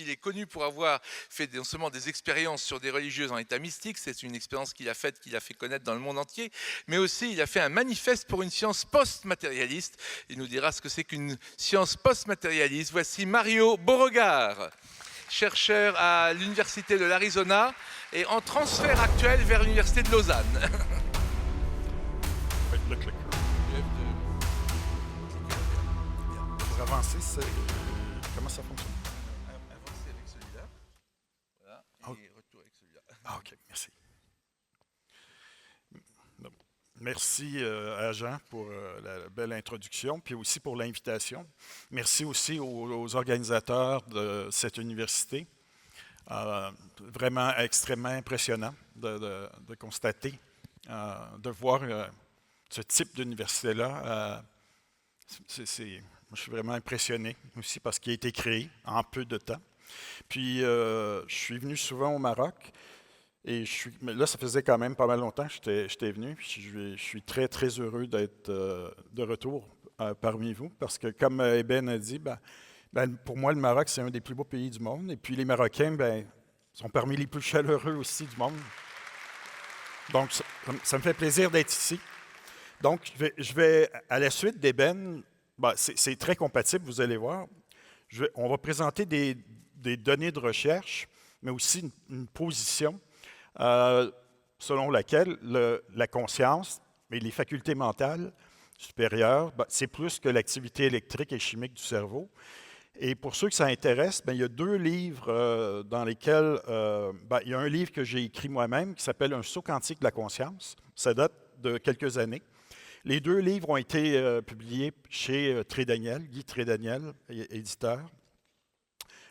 il est connu pour avoir fait non seulement des expériences sur des religieuses en état mystique, c'est une expérience qu'il a faite, qu'il a fait connaître dans le monde entier, mais aussi il a fait un manifeste pour une science post-matérialiste. Il nous dira ce que c'est qu'une science post-matérialiste. Voici Mario Beauregard, chercheur à l'Université de l'Arizona et en transfert actuel vers l'Université de Lausanne. Oui, le clicker. Pour avancer, comment ça fonctionne? Avancez avec celui-là. Voilà. Et retour avec celui-là. Ah, OK, merci. Merci à Jean pour la belle introduction, puis aussi pour l'invitation. Merci aussi aux organisateurs de cette université. Vraiment extrêmement impressionnant de constater, de voir ce type d'université-là. Moi, je suis vraiment impressionné aussi parce qu'il a été créé en peu de temps. Puis, je suis venu souvent au Maroc. Et mais là, ça faisait quand même pas mal longtemps que j'étais venu. Puis je suis très, très heureux d'être de retour parmi vous. Parce que, comme Eben a dit, pour moi, le Maroc, c'est un des plus beaux pays du monde. Et puis, les Marocains, sont parmi les plus chaleureux aussi du monde. Donc, ça me fait plaisir d'être ici. Donc, je vais à la suite d'Eben, c'est très compatible, vous allez voir. On va présenter des données de recherche, mais aussi une position selon laquelle la conscience et les facultés mentales supérieures, c'est plus que l'activité électrique et chimique du cerveau. Et pour ceux que ça intéresse, il y a 2 livres dans lesquels, il y a un livre que j'ai écrit moi-même qui s'appelle « Un saut quantique de la conscience ». Ça date de quelques années. Les 2 livres ont été publiés chez Guy Trédaniel, éditeur.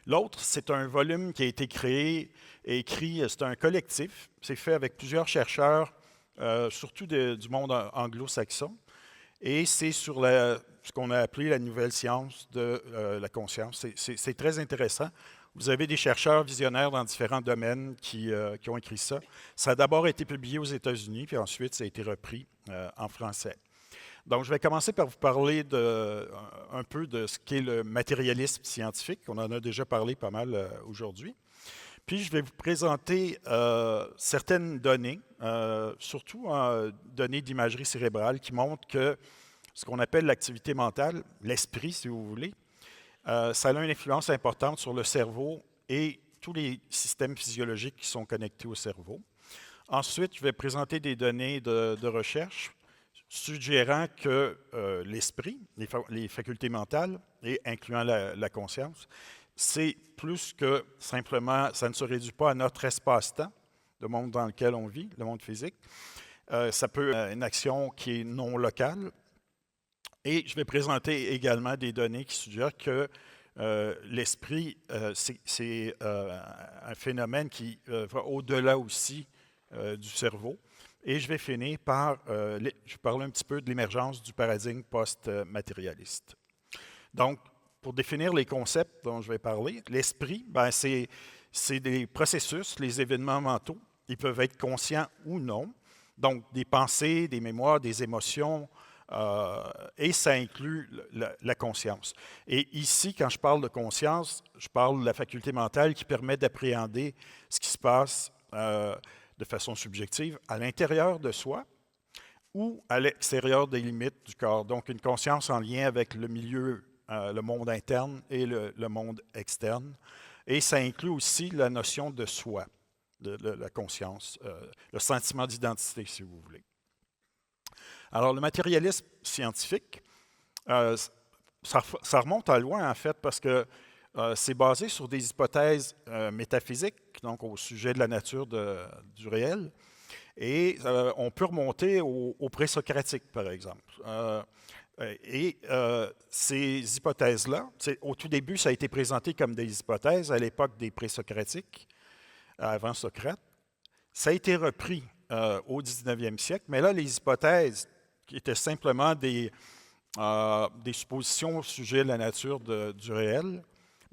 L'autre, c'est un volume qui a été créé et écrit, c'est un collectif. C'est fait avec plusieurs chercheurs, surtout du monde anglo-saxon. Et c'est sur ce qu'on a appelé la nouvelle science de la conscience. C'est très intéressant. Vous avez des chercheurs visionnaires dans différents domaines qui ont écrit ça. Ça a d'abord été publié aux États-Unis, puis ensuite ça a été repris en français. Donc, je vais commencer par vous parler un peu de ce qu'est le matérialisme scientifique. On en a déjà parlé pas mal aujourd'hui. Puis, je vais vous présenter certaines données, surtout données d'imagerie cérébrale, qui montrent que ce qu'on appelle l'activité mentale, l'esprit, si vous voulez, ça a une influence importante sur le cerveau et tous les systèmes physiologiques qui sont connectés au cerveau. Ensuite, je vais présenter des données de recherche suggérant que l'esprit, les facultés mentales, et incluant la conscience, c'est plus que simplement, ça ne se réduit pas à notre espace-temps, le monde dans lequel on vit, le monde physique. Ça peut être une action qui est non locale. Et je vais présenter également des données qui suggèrent que l'esprit, c'est un phénomène qui va au-delà aussi du cerveau. Et je vais finir par je parler un petit peu de l'émergence du paradigme post-matérialiste. Donc, pour définir les concepts dont je vais parler, l'esprit, c'est des processus, les événements mentaux. Ils peuvent être conscients ou non. Donc, des pensées, des mémoires, des émotions, et ça inclut la conscience. Et ici, quand je parle de conscience, je parle de la faculté mentale qui permet d'appréhender ce qui se passe de façon subjective à l'intérieur de soi ou à l'extérieur des limites du corps. Donc, une conscience en lien avec le milieu, le monde interne et le monde externe. Et ça inclut aussi la notion de soi, de la conscience, le sentiment d'identité, si vous voulez. Alors, le matérialisme scientifique, ça remonte à loin, en fait, parce que c'est basé sur des hypothèses métaphysiques, donc au sujet de la nature du réel. Et on peut remonter au présocratique, par exemple. Ces hypothèses-là, au tout début, ça a été présenté comme des hypothèses à l'époque des présocratiques, avant Socrate. Ça a été repris au 19e siècle, mais là, les hypothèses qui étaient simplement des suppositions au sujet de la nature du réel,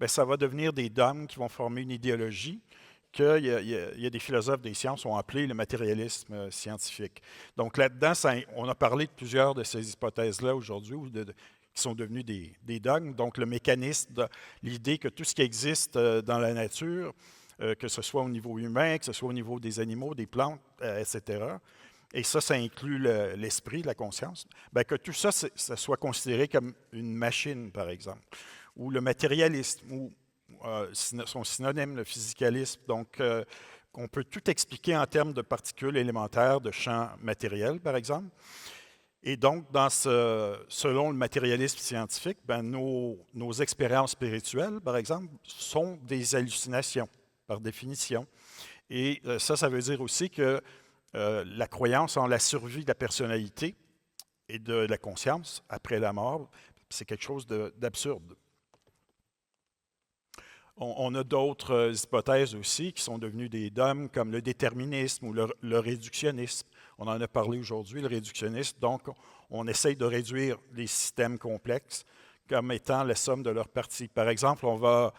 ça va devenir des dogmes qui vont former une idéologie qu'il y a des philosophes des sciences ont appelé le matérialisme scientifique. Donc là-dedans, on a parlé de plusieurs de ces hypothèses-là aujourd'hui, qui sont devenus des dogmes. Donc, le mécanisme, l'idée que tout ce qui existe dans la nature, que ce soit au niveau humain, que ce soit au niveau des animaux, des plantes, etc., et ça inclut l'esprit, la conscience, bien, que tout ça, ça soit considéré comme une machine, par exemple, ou le matérialisme, ou son synonyme, le physicalisme. Donc, on peut tout expliquer en termes de particules élémentaires, de champs matériels, par exemple. Et donc, selon le matérialisme scientifique, ben, nos expériences spirituelles, par exemple, sont des hallucinations, par définition. Et ça veut dire aussi que la croyance en la survie de la personnalité et de la conscience après la mort, c'est quelque chose d'absurde. On a d'autres hypothèses aussi qui sont devenues des dogmes, comme le déterminisme ou le réductionnisme. On en a parlé aujourd'hui, le réductionnisme. Donc, on essaye de réduire les systèmes complexes comme étant la somme de leurs parties. Par exemple, on va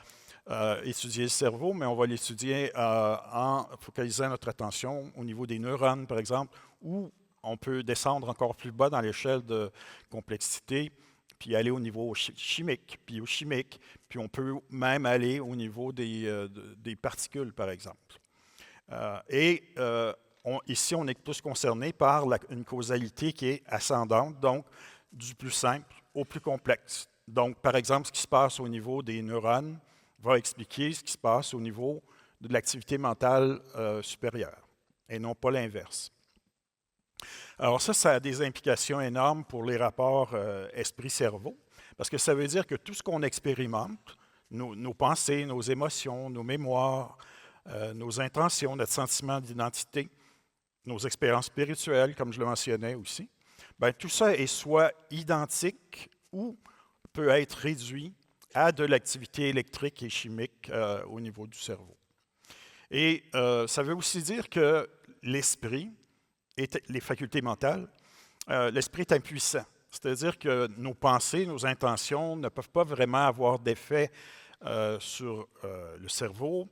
étudier le cerveau, mais on va l'étudier en focalisant notre attention au niveau des neurones, par exemple, ou on peut descendre encore plus bas dans l'échelle de complexité, puis aller au niveau chimique, biochimique, puis on peut même aller au niveau des particules, par exemple. Ici, on est tous concernés par une causalité qui est ascendante, donc du plus simple au plus complexe. Donc, par exemple, ce qui se passe au niveau des neurones va expliquer ce qui se passe au niveau de l'activité mentale supérieure, et non pas l'inverse. Alors ça a des implications énormes pour les rapports esprit-cerveau, parce que ça veut dire que tout ce qu'on expérimente, nos pensées, nos émotions, nos mémoires, nos intentions, notre sentiment d'identité, nos expériences spirituelles, comme je le mentionnais aussi, bien, tout ça est soit identique ou peut être réduit à de l'activité électrique et chimique au niveau du cerveau. Et ça veut aussi dire que l'esprit, les facultés mentales, l'esprit est impuissant. C'est-à-dire que nos pensées, nos intentions ne peuvent pas vraiment avoir d'effet sur le cerveau,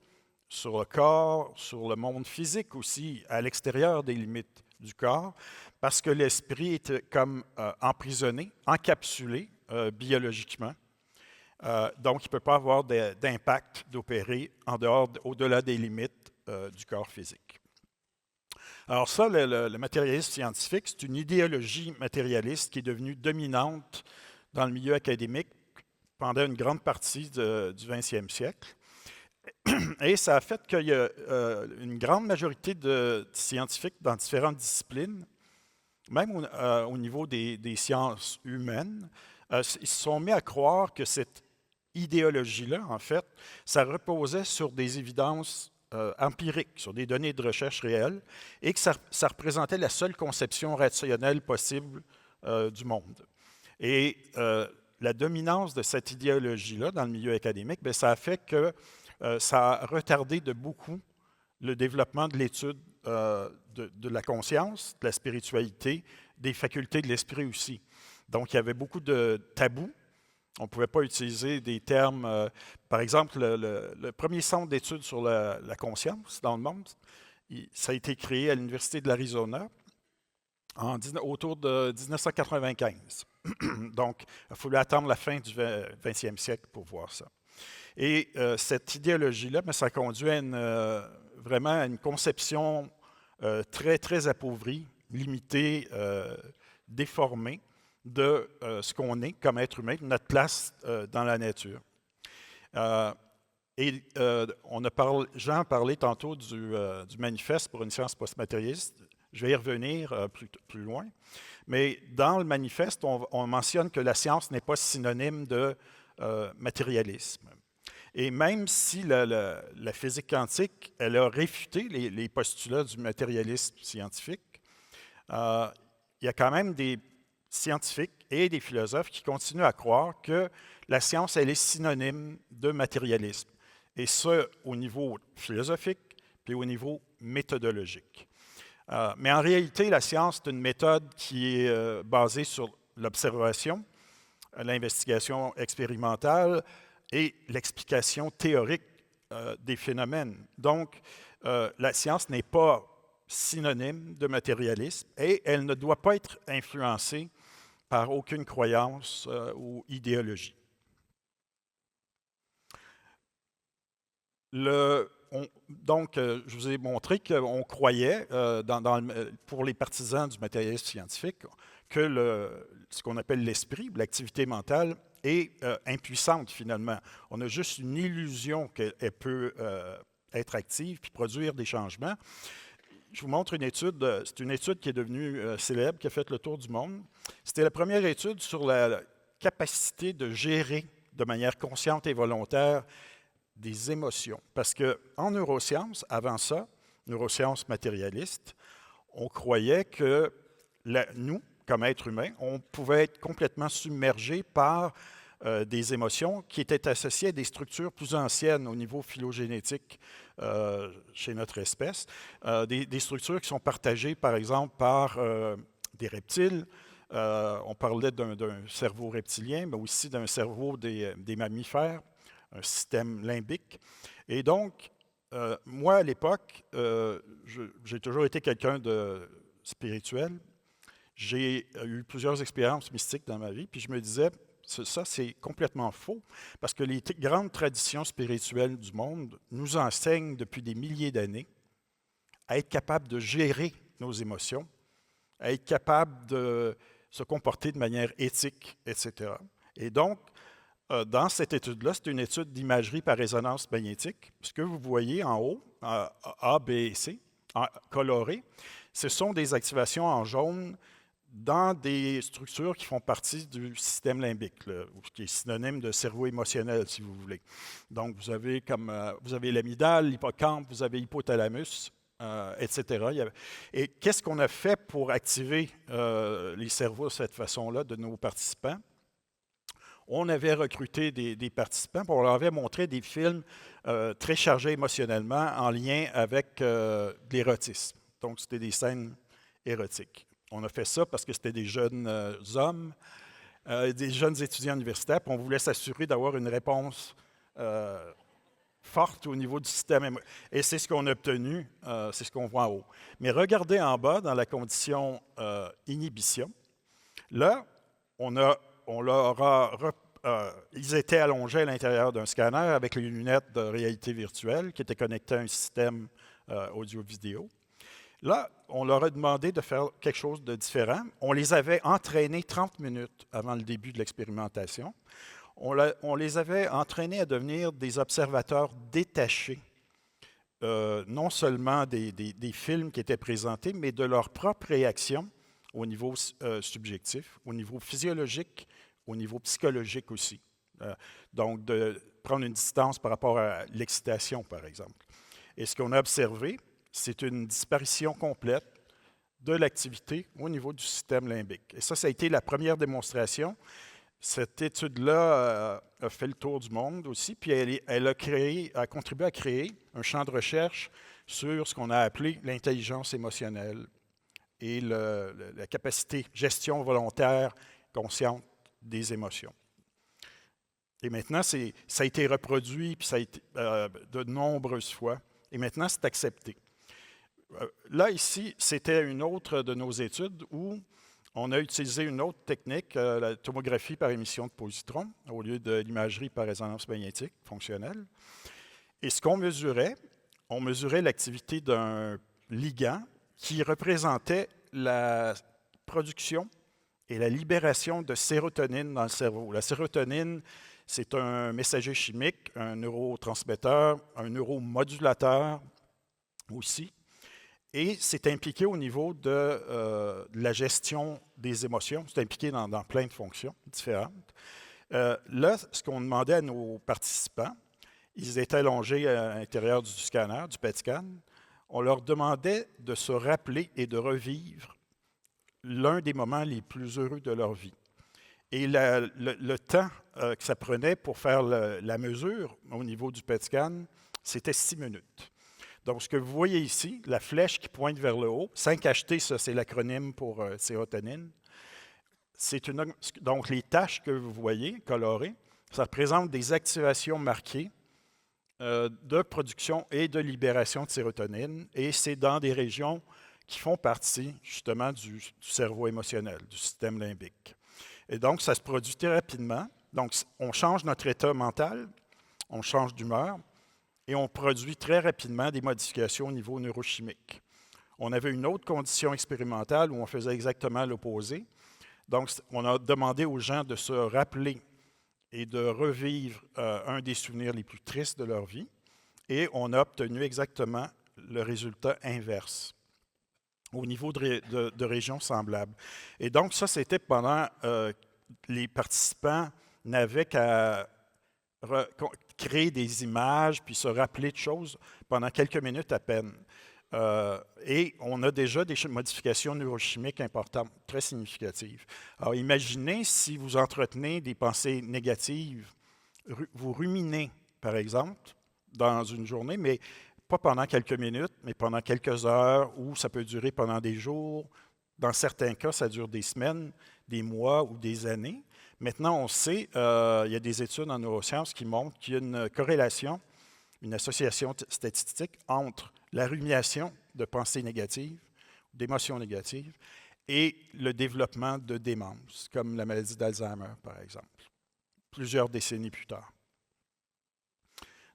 sur le corps, sur le monde physique aussi, à l'extérieur des limites du corps, parce que l'esprit est comme emprisonné, encapsulé biologiquement. Donc, il ne peut pas avoir d'impact d'opérer au-delà des limites du corps physique. Alors ça, le matérialisme scientifique, c'est une idéologie matérialiste qui est devenue dominante dans le milieu académique pendant une grande partie du 20e siècle. Et ça a fait qu'il y a une grande majorité de scientifiques dans différentes disciplines, même au niveau des sciences humaines, ils se sont mis à croire que cette idéologie-là, en fait, ça reposait sur des évidences empiriques, sur des données de recherche réelles, et que ça représentait la seule conception rationnelle possible du monde. Et la dominance de cette idéologie-là dans le milieu académique, bien, ça a fait que ça a retardé de beaucoup le développement de l'étude de la conscience, de la spiritualité, des facultés de l'esprit aussi. Donc, il y avait beaucoup de tabous. On ne pouvait pas utiliser des termes. Par exemple, le premier centre d'études sur la conscience dans le monde, ça a été créé à l'Université de l'Arizona autour de 1995. Donc, il a fallu attendre la fin du 20e siècle pour voir ça. Et cette idéologie-là, ça conduit vraiment à une conception très, très appauvrie, limitée, déformée de ce qu'on est comme être humain, de notre place dans la nature. Jean a parlé tantôt du manifeste pour une science post-matérialiste. Je vais y revenir plus loin. Mais dans le manifeste, on mentionne que la science n'est pas synonyme de matérialisme. Et même si la physique quantique, elle a réfuté les postulats du matérialisme scientifique, il y a quand même des scientifiques et des philosophes qui continuent à croire que la science, elle est synonyme de matérialisme. Et ce, au niveau philosophique puis au niveau méthodologique. Mais en réalité, la science, c'est une méthode qui est basée sur l'observation, l'investigation expérimentale et l'explication théorique des phénomènes. Donc, la science n'est pas synonyme de matérialisme et elle ne doit pas être influencée par aucune croyance ou idéologie. Donc, je vous ai montré qu'on croyait, pour les partisans du matérialisme scientifique, que ce qu'on appelle l'esprit, l'activité mentale, est impuissante finalement. On a juste une illusion qu'elle peut être active puis produire des changements. Je vous montre une étude, c'est une étude qui est devenue célèbre, qui a fait le tour du monde. C'était la première étude sur la capacité de gérer de manière consciente et volontaire des émotions. Parce qu'en neurosciences, avant ça, neurosciences matérialistes, on croyait que nous, comme êtres humains, on pouvait être complètement submergés par des émotions qui étaient associées à des structures plus anciennes au niveau phylogénétique chez notre espèce, des structures qui sont partagées, par exemple, par des reptiles. On parlait d'un cerveau reptilien, mais aussi d'un cerveau des mammifères, un système limbique. Et donc, moi, à l'époque, j'ai toujours été quelqu'un de spirituel. J'ai eu plusieurs expériences mystiques dans ma vie, puis je me disais, ça, c'est complètement faux, parce que les grandes traditions spirituelles du monde nous enseignent depuis des milliers d'années à être capable de gérer nos émotions, à être capable de se comporter de manière éthique, etc. Et donc, dans cette étude-là, c'est une étude d'imagerie par résonance magnétique. Ce que vous voyez en haut, A, B et C, colorés, ce sont des activations en jaune dans des structures qui font partie du système limbique, qui est synonyme de cerveau émotionnel, si vous voulez. Donc, vous avez l'amygdale, l'hippocampe, vous avez l'hypothalamus, etc. Et qu'est-ce qu'on a fait pour activer les cerveaux de cette façon-là de nos participants? On avait recruté des participants, on leur avait montré des films très chargés émotionnellement en lien avec l'érotisme. Donc, c'était des scènes érotiques. On a fait ça parce que c'était des jeunes hommes, des jeunes étudiants universitaires, puis on voulait s'assurer d'avoir une réponse forte au niveau du système. Et c'est ce qu'on a obtenu, c'est ce qu'on voit en haut. Mais regardez en bas, dans la condition inhibition, là, ils étaient allongés à l'intérieur d'un scanner avec les lunettes de réalité virtuelle qui étaient connectées à un système audio-vidéo. Là, on leur a demandé de faire quelque chose de différent. On les avait entraînés 30 minutes avant le début de l'expérimentation. On les avait entraînés à devenir des observateurs détachés, non seulement des films qui étaient présentés, mais de leurs propres réactions au niveau subjectif, au niveau physiologique, au niveau psychologique aussi. Donc, de prendre une distance par rapport à l'excitation, par exemple. Et ce qu'on a observé, c'est une disparition complète de l'activité au niveau du système limbique. Et ça a été la première démonstration. Cette étude-là a fait le tour du monde aussi, puis elle a contribué à créer un champ de recherche sur ce qu'on a appelé l'intelligence émotionnelle et la capacité gestion volontaire consciente des émotions. Et maintenant, ça a été reproduit puis ça a été, de nombreuses fois, et maintenant, c'est accepté. Là, ici, c'était une autre de nos études où on a utilisé une autre technique, la tomographie par émission de positrons, au lieu de l'imagerie par résonance magnétique fonctionnelle. Et ce qu'on mesurait, on mesurait l'activité d'un ligand qui représentait la production et la libération de sérotonine dans le cerveau. La sérotonine, c'est un messager chimique, un neurotransmetteur, un neuromodulateur aussi. Et c'est impliqué au niveau de la gestion des émotions. C'est impliqué dans plein de fonctions différentes. Là, ce qu'on demandait à nos participants, ils étaient allongés à l'intérieur du scanner, du PET scan. On leur demandait de se rappeler et de revivre l'un des moments les plus heureux de leur vie. Et le temps que ça prenait pour faire la mesure au niveau du PET scan, c'était 6 minutes. Donc, ce que vous voyez ici, la flèche qui pointe vers le haut, 5HT, ça c'est l'acronyme pour sérotonine. Donc, les taches que vous voyez colorées, ça représente des activations marquées de production et de libération de sérotonine, et c'est dans des régions qui font partie justement du cerveau émotionnel, du système limbique. Et donc, ça se produit très rapidement. Donc, on change notre état mental, on change d'humeur, et on produit très rapidement des modifications au niveau neurochimique. On avait une autre condition expérimentale où on faisait exactement l'opposé. Donc, on a demandé aux gens de se rappeler et de revivre un des souvenirs les plus tristes de leur vie, et on a obtenu exactement le résultat inverse au niveau de régions semblables. Et donc, ça, c'était pendant les participants n'avaient qu'à créer des images puis se rappeler de choses pendant quelques minutes à peine. Et on a déjà des modifications neurochimiques importantes, très significatives. Alors, imaginez si vous entretenez des pensées négatives, vous ruminez, par exemple, dans une journée, mais pas pendant quelques minutes, mais pendant quelques heures, ou ça peut durer pendant des jours. Dans certains cas, ça dure des semaines, des mois ou des années. Maintenant, on sait, il y a des études en neurosciences qui montrent qu'il y a une corrélation, une association statistique entre la rumination de pensées négatives, d'émotions négatives, et le développement de démence, comme la maladie d'Alzheimer, par exemple, plusieurs décennies plus tard.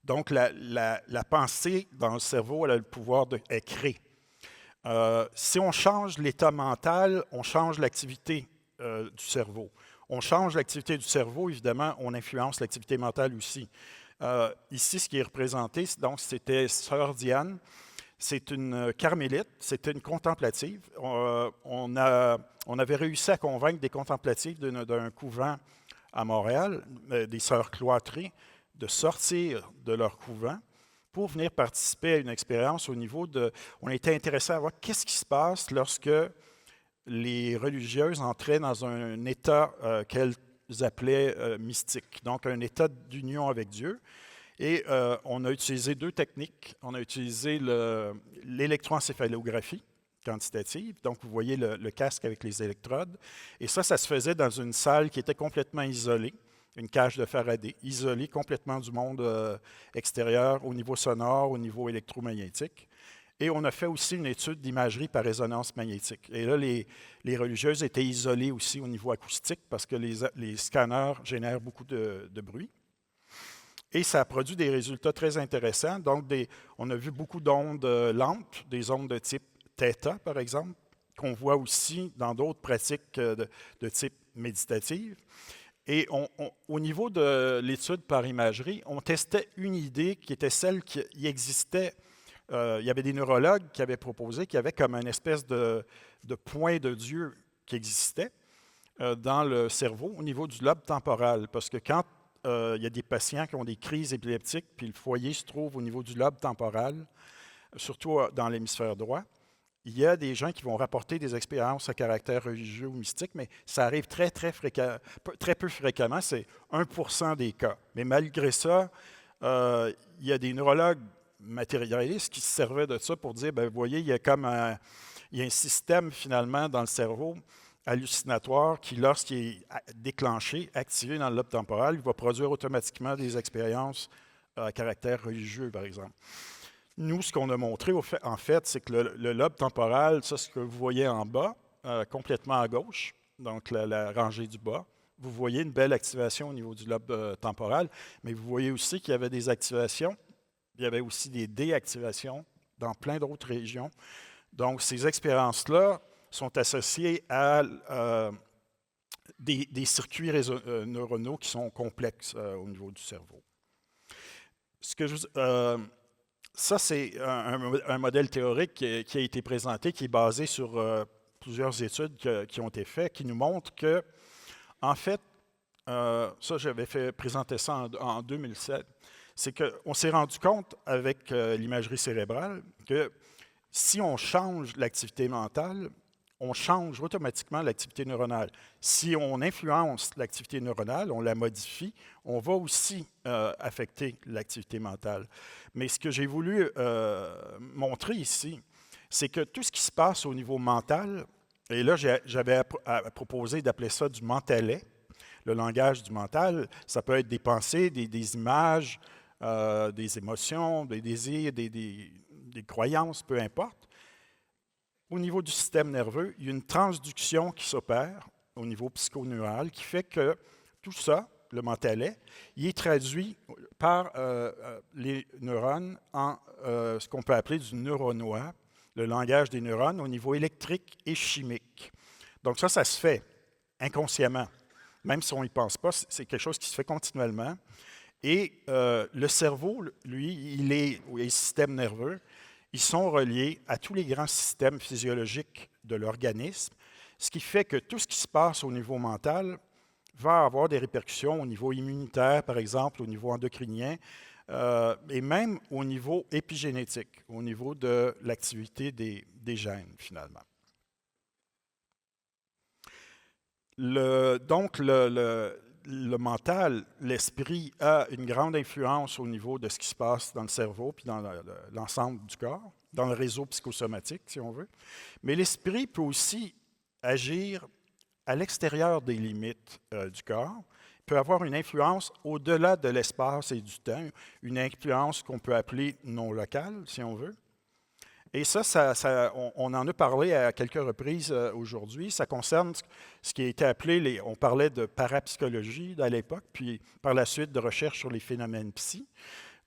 Donc, la pensée dans le cerveau, elle a le pouvoir d'être créée. Si on change l'état mental, on change l'activité du cerveau. On change l'activité du cerveau, évidemment, on influence l'activité mentale aussi. Ici, ce qui est représenté, donc, c'était Sœur Diane. C'est une carmélite, c'était une contemplative. On avait réussi à convaincre des contemplatives d'un couvent à Montréal, des sœurs cloîtrées, de sortir de leur couvent pour venir participer à une expérience au niveau de... On était intéressé à voir qu'est-ce qui se passe lorsque les religieuses entraient dans un état qu'elles appelaient mystique, donc un état d'union avec Dieu. Et on a utilisé deux techniques. On a utilisé l'électroencéphalographie quantitative. Donc, vous voyez le casque avec les électrodes. Et ça se faisait dans une salle qui était complètement isolée, une cage de Faraday, isolée complètement du monde extérieur au niveau sonore, au niveau électromagnétique. Et on a fait aussi une étude d'imagerie par résonance magnétique. Et là, les religieuses étaient isolées aussi au niveau acoustique parce que les scanners génèrent beaucoup de bruit. Et ça a produit des résultats très intéressants. Donc, on a vu beaucoup d'ondes lentes, des ondes de type θ, par exemple, qu'on voit aussi dans d'autres pratiques de type méditative. Et au niveau de l'étude par imagerie, on testait une idée qui était celle qui existait. Il y avait des neurologues qui avaient proposé qu'il y avait comme une espèce de point de Dieu qui existait dans le cerveau au niveau du lobe temporal. Parce que quand il y a des patients qui ont des crises épileptiques, puis le foyer se trouve au niveau du lobe temporal, surtout dans l'hémisphère droit, il y a des gens qui vont rapporter des expériences à caractère religieux ou mystique, mais ça arrive très peu fréquemment, c'est 1% des cas. Mais malgré ça, il y a des neurologues matérialistes qui se servaient de ça pour dire, bien, vous voyez, il y a un système finalement dans le cerveau hallucinatoire qui, lorsqu'il est déclenché, activé dans le lobe temporal, il va produire automatiquement des expériences à caractère religieux, par exemple. Nous, ce qu'on a montré, en fait, c'est que le lobe temporal, ça, ce que vous voyez en bas, complètement à gauche, donc la rangée du bas, vous voyez une belle activation au niveau du lobe temporal, mais vous voyez aussi qu'il y avait des activations, il y avait aussi des déactivations dans plein d'autres régions. Donc, ces expériences-là sont associées à des circuits neuronaux qui sont complexes au niveau du cerveau. Ça, c'est un modèle théorique qui a été présenté, qui est basé sur plusieurs études qui ont été faites, qui nous montrent que, en fait, ça, j'avais présenté ça en 2007, c'est qu'on s'est rendu compte avec l'imagerie cérébrale que si on change l'activité mentale, on change automatiquement l'activité neuronale. Si on influence l'activité neuronale, on la modifie, on va aussi affecter l'activité mentale. Mais ce que j'ai voulu montrer ici, c'est que tout ce qui se passe au niveau mental, et là j'avais proposé d'appeler ça du mentalet, le langage du mental, ça peut être des pensées, des images, des émotions, des désirs, des croyances, peu importe. Au niveau du système nerveux, il y a une transduction qui s'opère au niveau psychoneural qui fait que tout ça, le mentalet, il est traduit par les neurones en ce qu'on peut appeler du neuronois, le langage des neurones au niveau électrique et chimique. Donc ça se fait inconsciemment. Même si on n'y pense pas, c'est quelque chose qui se fait continuellement. Et le cerveau, lui, les systèmes nerveux, ils sont reliés à tous les grands systèmes physiologiques de l'organisme, ce qui fait que tout ce qui se passe au niveau mental va avoir des répercussions au niveau immunitaire, par exemple, au niveau endocrinien, et même au niveau épigénétique, au niveau de l'activité des gènes, finalement. Donc, le mental, l'esprit a une grande influence au niveau de ce qui se passe dans le cerveau puis dans l'ensemble du corps, dans le réseau psychosomatique, si on veut. Mais l'esprit peut aussi agir à l'extérieur des limites du corps, peut avoir une influence au-delà de l'espace et du temps, une influence qu'on peut appeler non locale, si on veut. Et on en a parlé à quelques reprises aujourd'hui. Ça concerne ce qui a été appelé, on parlait de parapsychologie à l'époque, puis par la suite de recherche sur les phénomènes psy.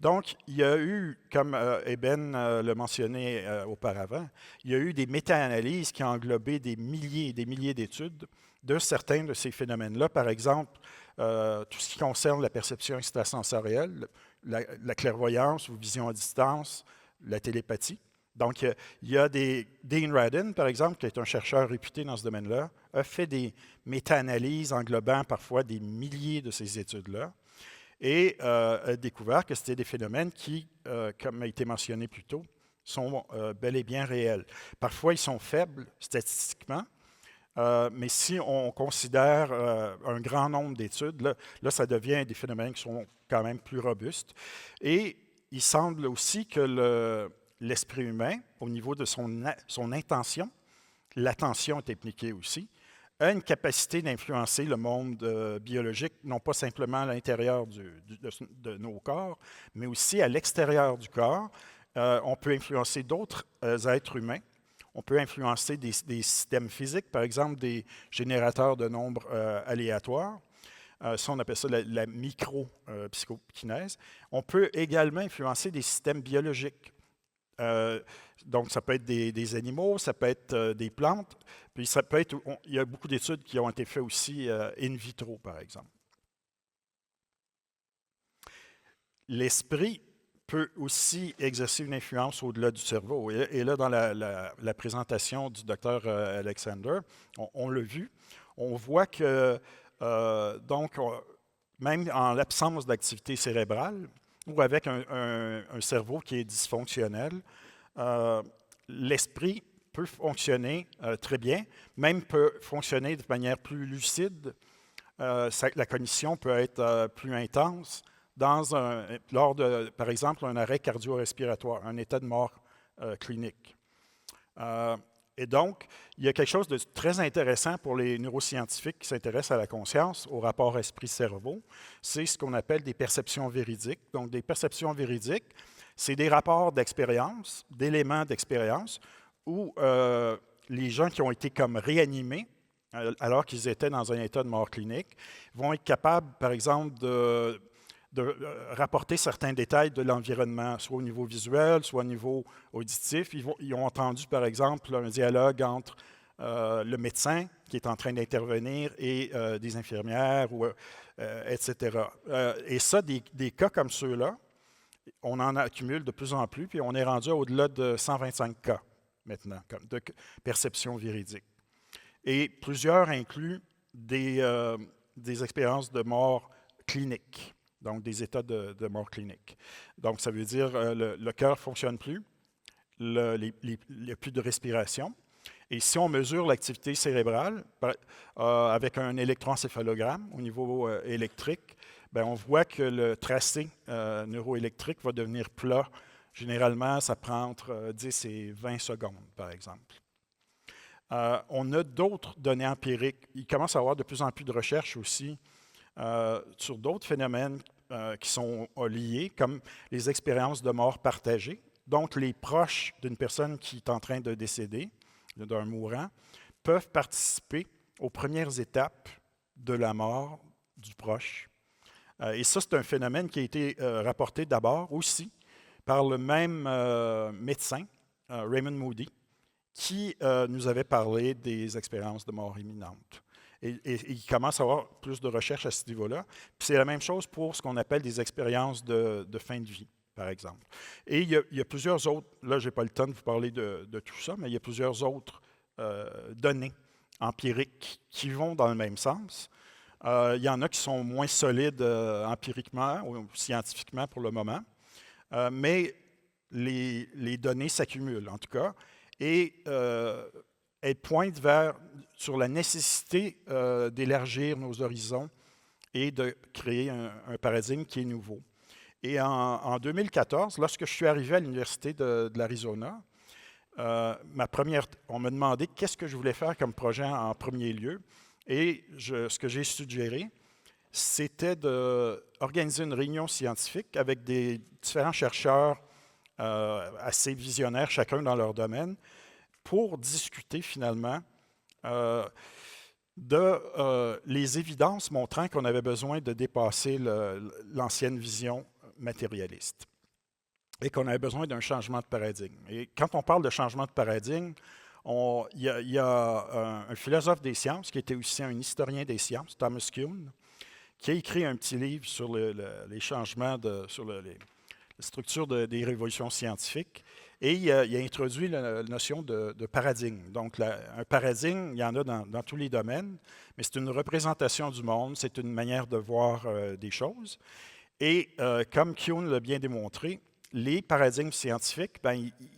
Donc, il y a eu, comme Eben le mentionnait auparavant, il y a eu des méta-analyses qui ont englobé des milliers et des milliers d'études de certains de ces phénomènes-là. Par exemple, tout ce qui concerne la perception extrasensorielle, la clairvoyance ou vision à distance, la télépathie. Donc, il y a Dean Radin, par exemple, qui est un chercheur réputé dans ce domaine-là, a fait des méta-analyses englobant parfois des milliers de ces études-là et a découvert que c'était des phénomènes qui, comme a été mentionné plus tôt, sont bel et bien réels. Parfois, ils sont faibles statistiquement, mais si on considère un grand nombre d'études, là, ça devient des phénomènes qui sont quand même plus robustes. Et il semble aussi que l'esprit humain, au niveau de son intention, l'attention est impliquée aussi, a une capacité d'influencer le monde biologique, non pas simplement à l'intérieur de nos corps, mais aussi à l'extérieur du corps. On peut influencer d'autres êtres humains. On peut influencer des systèmes physiques, par exemple des générateurs de nombres aléatoires. Ça, on appelle ça la micro-psychokinèse. On peut également influencer des systèmes biologiques. Donc, ça peut être des animaux, ça peut être des plantes, puis ça peut être, il y a beaucoup d'études qui ont été faites aussi in vitro, par exemple. L'esprit peut aussi exercer une influence au-delà du cerveau. Et là, dans la présentation du docteur Alexander, on l'a vu, on voit que, même en l'absence d'activité cérébrale, ou avec un cerveau qui est dysfonctionnel, l'esprit peut fonctionner très bien, même peut fonctionner de manière plus lucide. La cognition peut être plus intense lors de, par exemple, un arrêt cardio-respiratoire, un état de mort clinique. Et donc, il y a quelque chose de très intéressant pour les neuroscientifiques qui s'intéressent à la conscience, au rapport esprit-cerveau. C'est ce qu'on appelle des perceptions véridiques. Donc, des perceptions véridiques, c'est des rapports d'expérience, d'éléments d'expérience, où les gens qui ont été comme réanimés, alors qu'ils étaient dans un état de mort clinique, vont être capables, par exemple, de rapporter certains détails de l'environnement, soit au niveau visuel, soit au niveau auditif. Ils ont entendu, par exemple, un dialogue entre le médecin qui est en train d'intervenir et des infirmières, etc. Et ça, des cas comme ceux-là, on en accumule de plus en plus, puis on est rendu au-delà de 125 cas maintenant, de perception véridique. Et plusieurs incluent des expériences de mort clinique. Donc, des états de mort clinique. Donc, ça veut dire le cœur ne fonctionne plus, il n'y a plus de respiration. Et si on mesure l'activité cérébrale avec un électroencéphalogramme au niveau électrique, bien, on voit que le tracé neuroélectrique va devenir plat. Généralement, ça prend entre 10 et 20 secondes, par exemple. On a d'autres données empiriques. Il commence à y avoir de plus en plus de recherches aussi sur d'autres phénomènes qui sont liés, comme les expériences de mort partagée. Donc, les proches d'une personne qui est en train de décéder, d'un mourant, peuvent participer aux premières étapes de la mort du proche. Et ça, c'est un phénomène qui a été rapporté d'abord aussi par le même médecin, Raymond Moody, qui nous avait parlé des expériences de mort imminente. Et il commence à avoir plus de recherches à ce niveau-là. Puis c'est la même chose pour ce qu'on appelle des expériences de fin de vie, par exemple. Et il y a plusieurs autres, là, je n'ai pas le temps de vous parler de tout ça, mais il y a plusieurs autres données empiriques qui vont dans le même sens. Il y en a qui sont moins solides empiriquement ou scientifiquement pour le moment, mais les données s'accumulent en tout cas. Et elle pointe sur la nécessité d'élargir nos horizons et de créer un paradigme qui est nouveau. Et en 2014, lorsque je suis arrivé à l'Université de l'Arizona, on m'a demandé qu'est-ce que je voulais faire comme projet en premier lieu. Et ce que j'ai suggéré, c'était d'organiser une réunion scientifique avec des différents chercheurs assez visionnaires, chacun dans leur domaine, pour discuter finalement les évidences montrant qu'on avait besoin de dépasser l'ancienne vision matérialiste et qu'on avait besoin d'un changement de paradigme. Et quand on parle de changement de paradigme, il y a un philosophe des sciences qui était aussi un historien des sciences, Thomas Kuhn, qui a écrit un petit livre sur les changements, sur la structure des révolutions scientifiques. Et il a introduit la notion de paradigme. Donc, un paradigme, il y en a dans tous les domaines, mais c'est une représentation du monde, c'est une manière de voir des choses. Et comme Kuhn l'a bien démontré, les paradigmes scientifiques,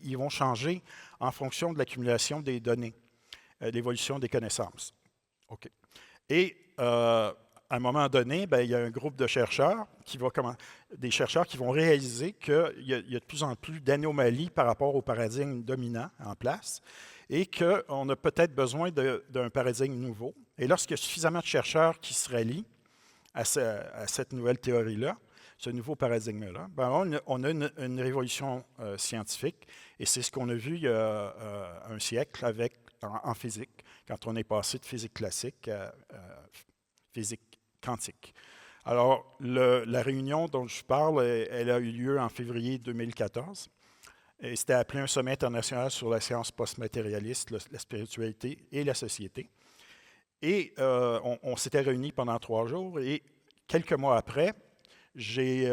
ils vont changer en fonction de l'accumulation des données, l'évolution des connaissances. OK. Et à un moment donné, il y a un groupe de chercheurs qui vont réaliser qu'il y a de plus en plus d'anomalies par rapport au paradigme dominant en place et qu'on a peut-être besoin d'un paradigme nouveau. Et lorsqu'il y a suffisamment de chercheurs qui se rallient à cette nouvelle théorie-là, ce nouveau paradigme-là, on a une révolution scientifique. Et c'est ce qu'on a vu il y a un siècle en physique, quand on est passé de physique classique à physique quantique. Alors, la réunion dont je parle, elle a eu lieu en février 2014. Et c'était appelé un sommet international sur la science post-matérialiste, la spiritualité et la société. Et on s'était réunis pendant 3 jours. Et quelques mois après, j'ai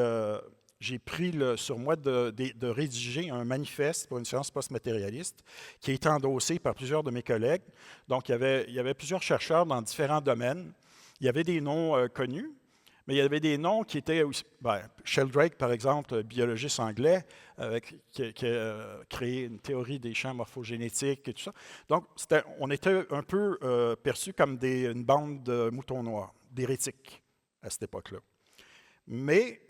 pris sur moi de rédiger un manifeste pour une science post-matérialiste qui a été endossé par plusieurs de mes collègues. Donc, il y avait plusieurs chercheurs dans différents domaines. Il y avait des noms connus, mais il y avait des noms qui étaient aussi... Sheldrake, par exemple, biologiste anglais, qui a créé une théorie des champs morphogénétiques et tout ça. Donc, on était un peu perçus comme une bande de moutons noirs, d'hérétiques à cette époque-là. Mais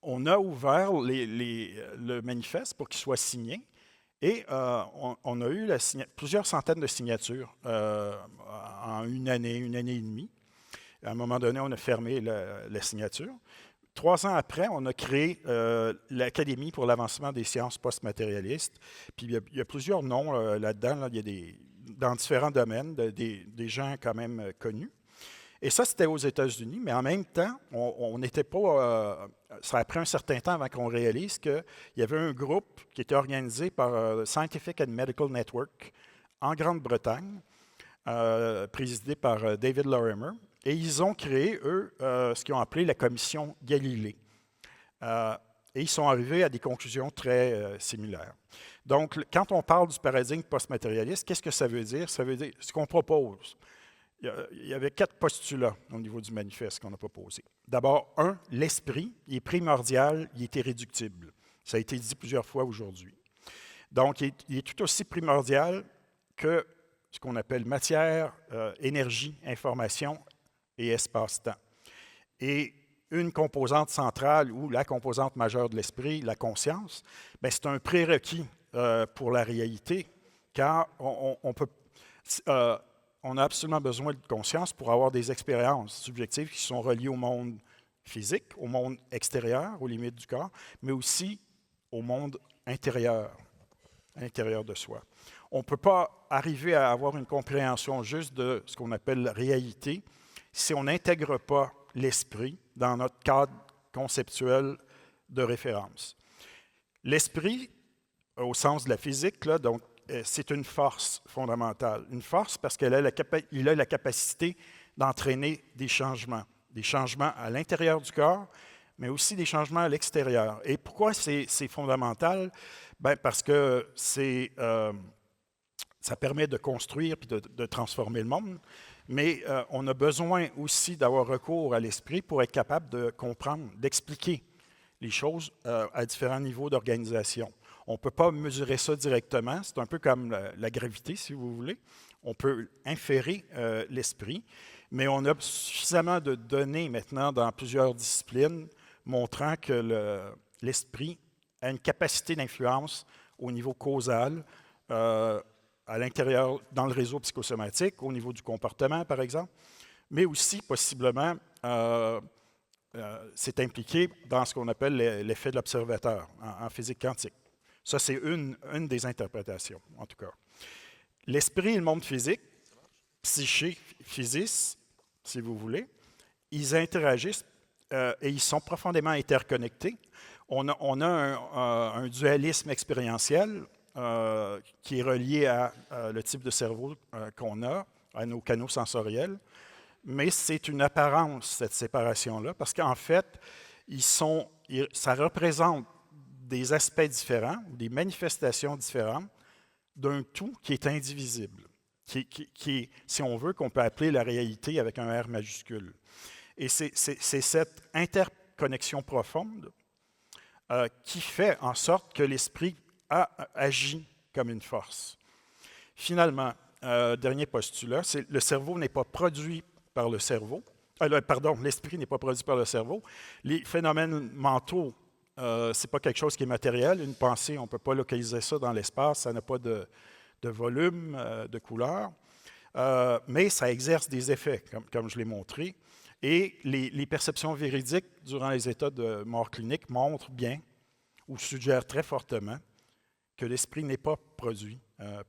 on a ouvert le manifeste pour qu'il soit signé. Et on a eu plusieurs centaines de signatures en une année et demie. À un moment donné, on a fermé la signature. 3 ans après, on a créé l'Académie pour l'avancement des sciences post-matérialistes. Puis il y a plusieurs noms là-dedans. Il y a dans différents domaines, des gens quand même connus. Et ça, c'était aux États-Unis, mais en même temps, on n'était pas... ça a pris un certain temps avant qu'on réalise qu'il y avait un groupe qui était organisé par Scientific and Medical Network en Grande-Bretagne, présidé par David Lorimer, et ils ont créé, eux, ce qu'ils ont appelé la Commission Galilée. Et ils sont arrivés à des conclusions très similaires. Donc, quand on parle du paradigme post-matérialiste, qu'est-ce que ça veut dire? Ça veut dire ce qu'on propose. Il y avait 4 postulats au niveau du manifeste qu'on a proposé. D'abord, 1, l'esprit, il est primordial, il est irréductible. Ça a été dit plusieurs fois aujourd'hui. Donc, il est tout aussi primordial que ce qu'on appelle matière, énergie, information et espace-temps. Et une composante centrale ou la composante majeure de l'esprit, la conscience, c'est un prérequis pour la réalité, car on a absolument besoin de conscience pour avoir des expériences subjectives qui sont reliées au monde physique, au monde extérieur, aux limites du corps, mais aussi au monde intérieur, à l'intérieur de soi. On ne peut pas arriver à avoir une compréhension juste de ce qu'on appelle la réalité si on n'intègre pas l'esprit dans notre cadre conceptuel de référence. L'esprit, au sens de la physique, là, donc, c'est une force fondamentale. Une force parce qu'il a la capacité d'entraîner des changements à l'intérieur du corps, mais aussi des changements à l'extérieur. Et pourquoi c'est fondamental? Bien, parce que ça permet de construire et de transformer le monde, mais on a besoin aussi d'avoir recours à l'esprit pour être capable de comprendre, d'expliquer les choses à différents niveaux d'organisation. On ne peut pas mesurer ça directement, c'est un peu comme la gravité, si vous voulez. On peut inférer l'esprit, mais on a suffisamment de données maintenant dans plusieurs disciplines montrant que l'esprit a une capacité d'influence au niveau causal, à l'intérieur, dans le réseau psychosomatique, au niveau du comportement, par exemple, mais aussi, possiblement, c'est impliqué dans ce qu'on appelle l'effet de l'observateur en physique quantique. Ça, c'est une des interprétations, en tout cas. L'esprit et le monde physique, psyché, physis, si vous voulez, ils interagissent et ils sont profondément interconnectés. On a un dualisme expérientiel qui est relié à le type de cerveau qu'on a, à nos canaux sensoriels, mais c'est une apparence, cette séparation-là, parce qu'en fait, ça représente des aspects différents, ou des manifestations différentes d'un tout qui est indivisible, qui si on veut, qu'on peut appeler la réalité avec un R majuscule. Et c'est cette interconnexion profonde qui fait en sorte que l'esprit agit comme une force. Finalement, dernier postulat, c'est le cerveau n'est pas produit par le cerveau. L'esprit n'est pas produit par le cerveau. Les phénomènes mentaux, ce n'est pas quelque chose qui est matériel. Une pensée, on ne peut pas localiser ça dans l'espace, ça n'a pas de volume, de couleur, mais ça exerce des effets, comme je l'ai montré. Et les perceptions véridiques durant les états de mort clinique montrent bien, ou suggèrent très fortement, que l'esprit n'est pas produit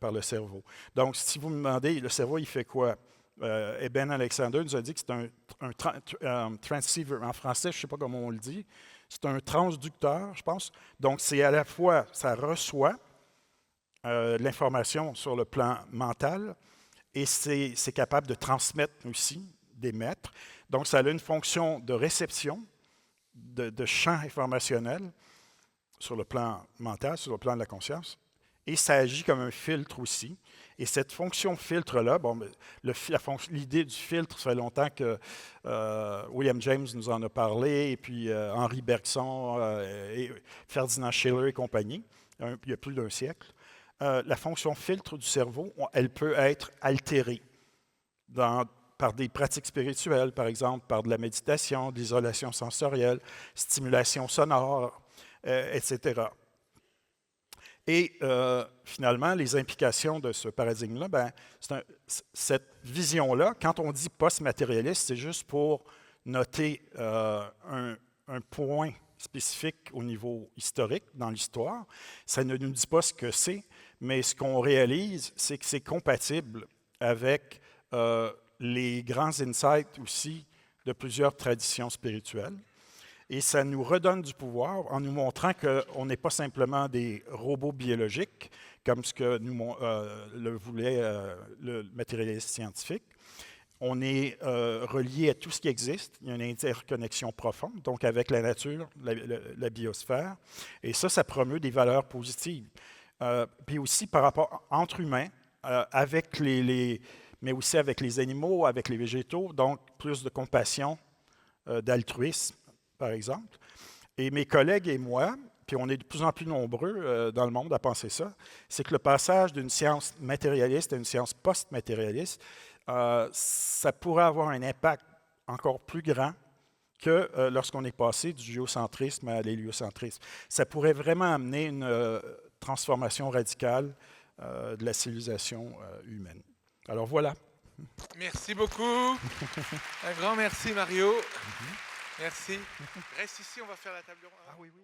par le cerveau. Donc, si vous me demandez, le cerveau, il fait quoi? Eben Alexander nous a dit que c'est un transceiver. En français, je ne sais pas comment on le dit. C'est un transducteur, je pense. Donc, c'est à la fois, ça reçoit l'information sur le plan mental et c'est capable de transmettre aussi, d'émettre. Donc, ça a une fonction de réception, de champ informationnel sur le plan mental, sur le plan de la conscience. Et ça agit comme un filtre aussi. Et cette fonction filtre-là, l'idée du filtre, ça fait longtemps que William James nous en a parlé, et puis Henri Bergson, et Ferdinand Schiller et compagnie, il y a plus d'un siècle. La fonction filtre du cerveau, elle peut être altérée par des pratiques spirituelles, par exemple, par de la méditation, de l'isolation sensorielle, stimulation sonore, etc. Et finalement, les implications de ce paradigme-là, cette vision-là, quand on dit post-matérialiste, c'est juste pour noter un point spécifique au niveau historique dans l'histoire. Ça ne nous dit pas ce que c'est, mais ce qu'on réalise, c'est que c'est compatible avec les grands insights aussi de plusieurs traditions spirituelles. Et ça nous redonne du pouvoir en nous montrant qu'on n'est pas simplement des robots biologiques, comme ce que le voulait le matérialiste scientifique. On est relié à tout ce qui existe. Il y a une interconnexion profonde, donc avec la nature, la biosphère. Et ça promeut des valeurs positives. Puis aussi par rapport entre humains, mais aussi avec les animaux, avec les végétaux, donc plus de compassion, d'altruisme, par exemple. Et mes collègues et moi, puis on est de plus en plus nombreux dans le monde à penser ça, c'est que le passage d'une science matérialiste à une science post-matérialiste, ça pourrait avoir un impact encore plus grand que lorsqu'on est passé du géocentrisme à l'héliocentrisme. Ça pourrait vraiment amener une transformation radicale de la civilisation humaine. Alors voilà. Merci beaucoup. Un grand merci, Mario. Merci. Reste ici, on va faire la table ronde. Ah oui, oui.